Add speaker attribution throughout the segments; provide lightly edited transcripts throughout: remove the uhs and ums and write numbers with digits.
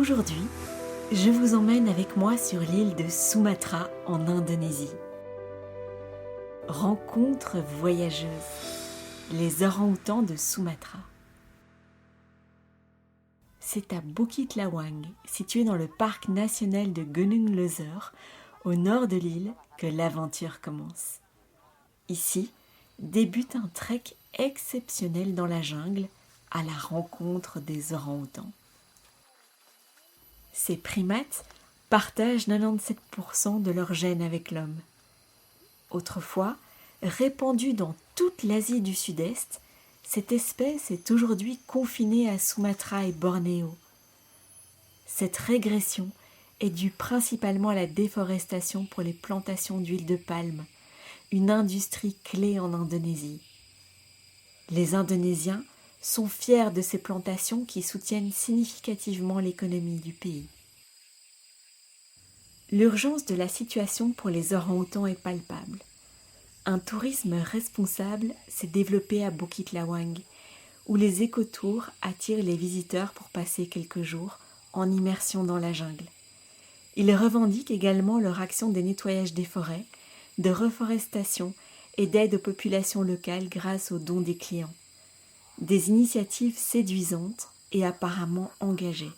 Speaker 1: Aujourd'hui, je vous emmène avec moi sur l'île de Sumatra en Indonésie. Rencontre voyageuse, les orang-outans de Sumatra. C'est à Bukit Lawang, situé dans le parc national de Gunung Leuser, au nord de l'île, que l'aventure commence. Ici, débute un trek exceptionnel dans la jungle à la rencontre des orang-outans. Ces primates partagent 97% de leur gènes avec l'homme. Autrefois, répandue dans toute l'Asie du Sud-Est, cette espèce est aujourd'hui confinée à Sumatra et Bornéo. Cette régression est due principalement à la déforestation pour les plantations d'huile de palme, une industrie clé en Indonésie. Les Indonésiens sont fiers de ces plantations qui soutiennent significativement l'économie du pays. L'urgence de la situation pour les orang-outans est palpable. Un tourisme responsable s'est développé à Bukit Lawang, où les écotours attirent les visiteurs pour passer quelques jours en immersion dans la jungle. Ils revendiquent également leur action de nettoyage des forêts, de reforestation et d'aide aux populations locales grâce aux dons des clients. Des initiatives séduisantes et apparemment engagées.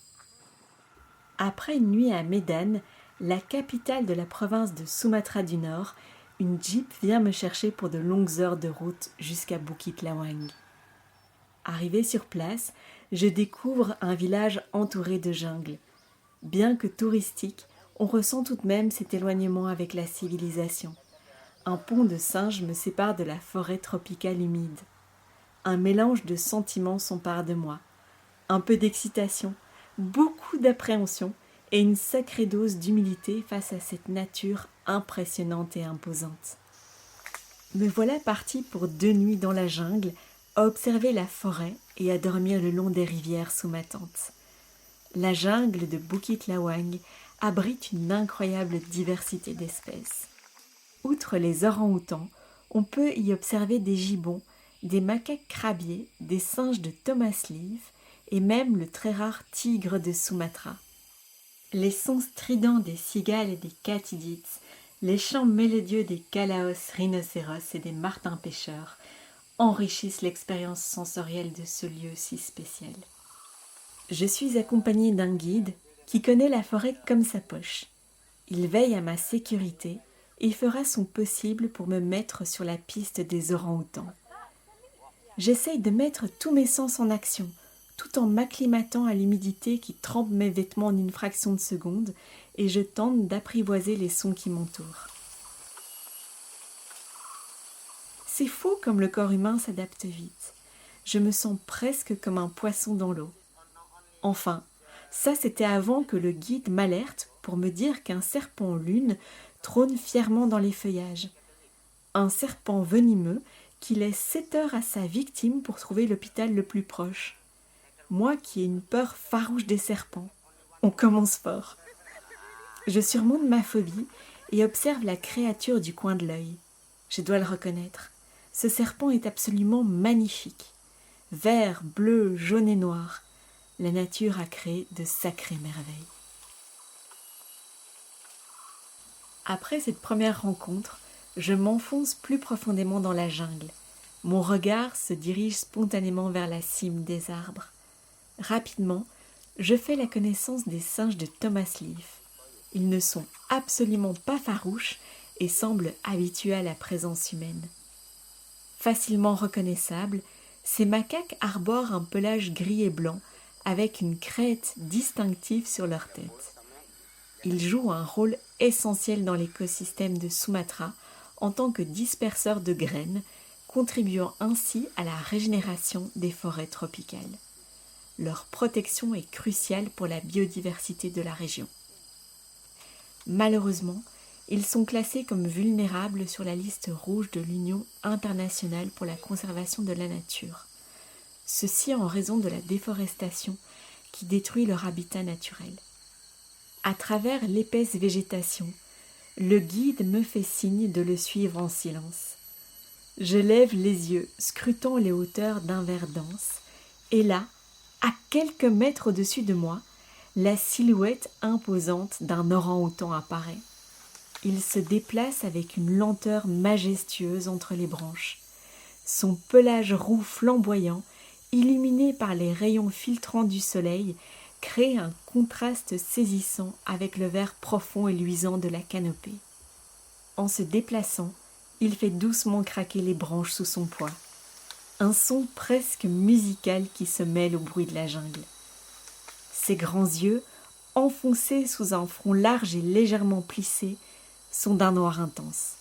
Speaker 1: Après une nuit à Medan, la capitale de la province de Sumatra du Nord, une jeep vient me chercher pour de longues heures de route jusqu'à Bukit Lawang. Arrivé sur place, je découvre un village entouré de jungle. Bien que touristique, on ressent tout de même cet éloignement avec la civilisation. Un pont de singes me sépare de la forêt tropicale humide. Un mélange de sentiments s'empare de moi. Un peu d'excitation, beaucoup d'appréhension et une sacrée dose d'humilité face à cette nature impressionnante et imposante. Me voilà parti pour 2 nuits dans la jungle, à observer la forêt et à dormir le long des rivières sous ma tente. La jungle de Bukit Lawang abrite une incroyable diversité d'espèces. Outre les orang-outans, on peut y observer des gibbons, des macaques crabiers, des singes de Thomas Leaf et même le très rare tigre de Sumatra. Les sons stridents des cigales et des katydides, les chants mélodieux des kalaos rhinocéros et des martins pêcheurs enrichissent l'expérience sensorielle de ce lieu si spécial. Je suis accompagnée d'un guide qui connaît la forêt comme sa poche. Il veille à ma sécurité et fera son possible pour me mettre sur la piste des orang-outans. J'essaye de mettre tous mes sens en action, tout en m'acclimatant à l'humidité qui trempe mes vêtements en une fraction de seconde, et je tente d'apprivoiser les sons qui m'entourent. C'est fou comme le corps humain s'adapte vite. Je me sens presque comme un poisson dans l'eau. Enfin, ça c'était avant que le guide m'alerte pour me dire qu'un serpent lune trône fièrement dans les feuillages. Un serpent venimeux qui laisse 7 heures à sa victime pour trouver l'hôpital le plus proche. Moi qui ai une peur farouche des serpents, on commence fort. Je surmonte ma phobie et observe la créature du coin de l'œil. Je dois le reconnaître. Ce serpent est absolument magnifique. Vert, bleu, jaune et noir. La nature a créé de sacrées merveilles. Après cette première rencontre, je m'enfonce plus profondément dans la jungle. Mon regard se dirige spontanément vers la cime des arbres. Rapidement, je fais la connaissance des singes de Thomas Leaf. Ils ne sont absolument pas farouches et semblent habitués à la présence humaine. Facilement reconnaissables, ces macaques arborent un pelage gris et blanc avec une crête distinctive sur leur tête. Ils jouent un rôle essentiel dans l'écosystème de Sumatra en tant que disperseurs de graines, contribuant ainsi à la régénération des forêts tropicales. Leur protection est cruciale pour la biodiversité de la région. Malheureusement, ils sont classés comme vulnérables sur la liste rouge de l'Union internationale pour la conservation de la nature. Ceci en raison de la déforestation qui détruit leur habitat naturel. À travers l'épaisse végétation, le guide me fait signe de le suivre en silence. Je lève les yeux, scrutant les hauteurs d'un vert dense, et là, à quelques mètres au-dessus de moi, la silhouette imposante d'un orang-outan apparaît. Il se déplace avec une lenteur majestueuse entre les branches. Son pelage roux flamboyant, illuminé par les rayons filtrants du soleil, crée un contraste saisissant avec le vert profond et luisant de la canopée. En se déplaçant, il fait doucement craquer les branches sous son poids. Un son presque musical qui se mêle au bruit de la jungle. Ses grands yeux, enfoncés sous un front large et légèrement plissé, sont d'un noir intense.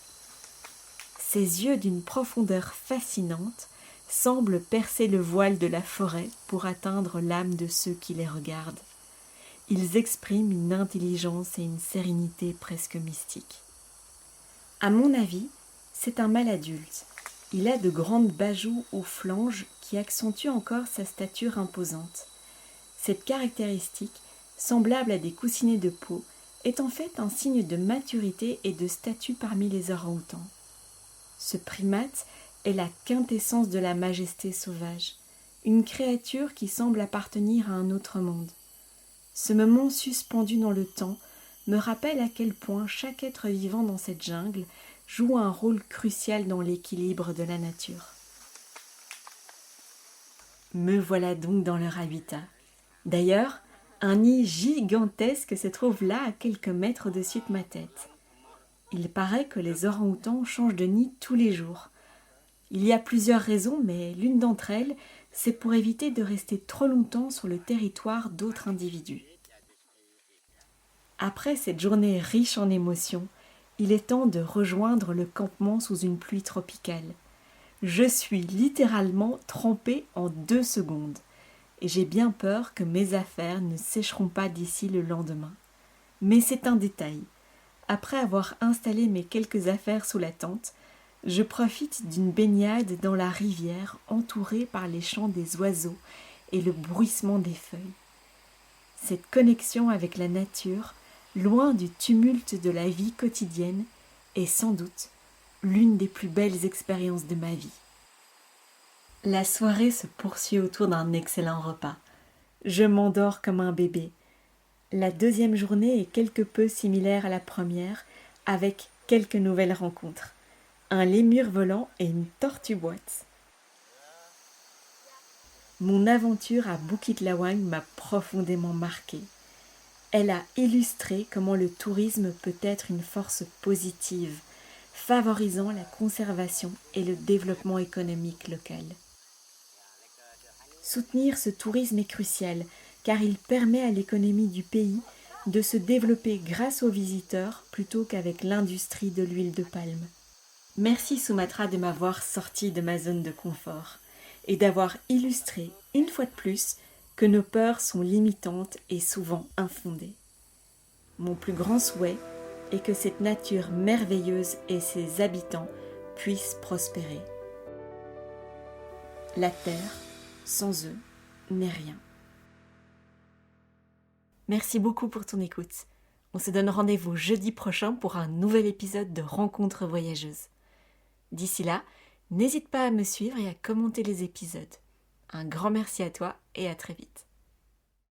Speaker 1: Ses yeux d'une profondeur fascinante semblent percer le voile de la forêt pour atteindre l'âme de ceux qui les regardent. Ils expriment une intelligence et une sérénité presque mystiques. À mon avis, c'est un mâle adulte. Il a de grandes bajoues aux flanges qui accentuent encore sa stature imposante. Cette caractéristique, semblable à des coussinets de peau, est en fait un signe de maturité et de statut parmi les orang-outans. Ce primate est la quintessence de la majesté sauvage, une créature qui semble appartenir à un autre monde. Ce moment suspendu dans le temps me rappelle à quel point chaque être vivant dans cette jungle joue un rôle crucial dans l'équilibre de la nature. Me voilà donc dans leur habitat. D'ailleurs, un nid gigantesque se trouve là à quelques mètres au-dessus de ma tête. Il paraît que les orang-outans changent de nid tous les jours. Il y a plusieurs raisons, mais l'une d'entre elles, c'est pour éviter de rester trop longtemps sur le territoire d'autres individus. Après cette journée riche en émotions, il est temps de rejoindre le campement sous une pluie tropicale. Je suis littéralement trempée en 2 secondes. Et j'ai bien peur que mes affaires ne sécheront pas d'ici le lendemain. Mais c'est un détail. Après avoir installé mes quelques affaires sous la tente, je profite d'une baignade dans la rivière entourée par les chants des oiseaux et le bruissement des feuilles. Cette connexion avec la nature, loin du tumulte de la vie quotidienne, est sans doute l'une des plus belles expériences de ma vie. La soirée se poursuit autour d'un excellent repas. Je m'endors comme un bébé. La deuxième journée est quelque peu similaire à la première, avec quelques nouvelles rencontres. Un lémur volant et une tortue boîte. Mon aventure à Bukit Lawang m'a profondément marquée. Elle a illustré comment le tourisme peut être une force positive, favorisant la conservation et le développement économique local. Soutenir ce tourisme est crucial car il permet à l'économie du pays de se développer grâce aux visiteurs plutôt qu'avec l'industrie de l'huile de palme. Merci Sumatra de m'avoir sorti de ma zone de confort et d'avoir illustré une fois de plus que nos peurs sont limitantes et souvent infondées. Mon plus grand souhait est que cette nature merveilleuse et ses habitants puissent prospérer. La terre, sans eux, n'est rien. Merci beaucoup pour ton écoute. On se donne rendez-vous jeudi prochain pour un nouvel épisode de Rencontres voyageuses. D'ici là, n'hésite pas à me suivre et à commenter les épisodes. Un grand merci à toi et à très vite.